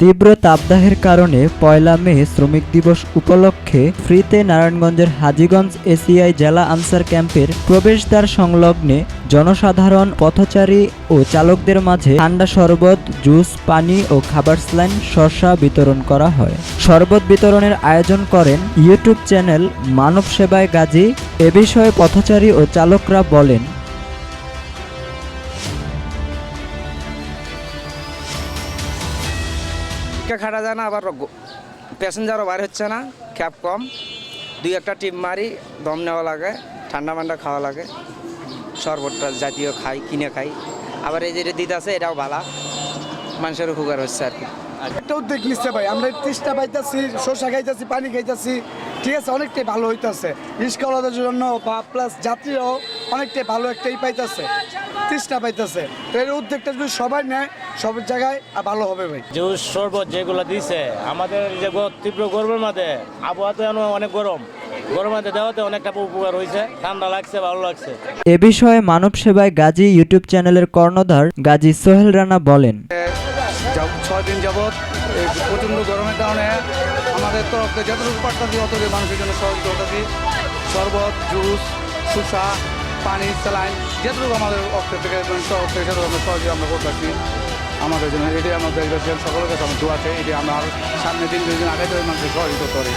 তীব্র তাপদাহের কারণে ১লা মে শ্রমিক দিবস উপলক্ষে ফ্রিতে নারায়ণগঞ্জের হাজীগঞ্জ এসিআই জেলা আনসার ক্যাম্পের প্রবেশদ্বার সংলগ্নে জনসাধারণ, পথচারী ও চালকদের মাঝে ঠান্ডা শরবত, জুস, পানি ও খাবার স্যালাইন, শসা বিতরণ করা হয়। শরবত বিতরণের আয়োজন করেন ইউটিউব চ্যানেল মানব সেবায় গাজী। এ বিষয়ে পথচারী ও চালকরা বলেন, খাটা যায় না, আবার প্যাসেঞ্জারও বার হচ্ছে না, ক্যাব কম, দুই একটা টিপ মারি, দম নেওয়া লাগে, ঠান্ডা মান্ডা খাওয়া লাগে, শরবতটা জাতীয় খাই, কিনে খাই। আবার এই যেটা দিতে আছে এটাও ভালো, মানুষের উপকার হচ্ছে আর কি। একটা উদ্যোগ নিচ্ছে ভাই, আমরা তৃষ্ণা পাইতেছি, শসা খাইতেছি, পানি খাইতেছি, ঠিক আছে, অনেকটাই ভালো হইতেছে রিস্কাওয়ালাদের জন্য বা প্লাস যাত্রীরাও অনেকটাই ভালো একটাই পাইতেছে, তৃষ্ণা পাইতেছে। তো এর উদ্যোগটা যদি সবাই নেয় সব জায়গায় ভালো হবে ভাই। জুস, শরবত যেগুলো দিছে আমাদের যে তীব্র গরমের মধ্যে, আবহাওয়া তো অনেক গরমের মধ্যে দেওয়াতে অনেকটা উপকার হয়েছে, ঠান্ডা লাগছে, ভালো লাগছে। এ বিষয়ে মানব সেবায় গাজী ইউটিউব চ্যানেলের কর্ণধার গাজী সোহেল রানা বলেন, 6 দিন যাবৎ এই প্রচণ্ড গরমের কারণে আমাদের তরফ থেকে যতটুকু পারতাছি অতটুকু মানুষের জন্য সহযোগিতা দিই। শরবত, জুস, শুষা, পানি, স্যালাইন যেটুকু আমাদের তরফ থেকে সেটুকু আমরা সহযোগিতা আমরা করতেছি আমাদের জন্য। এটাই আমাদের সকলের কাছে আমার দোয়া আছে, এটি আমরা সামনে দিন 2 দিন আগে মানুষের সহযোগিতা করি।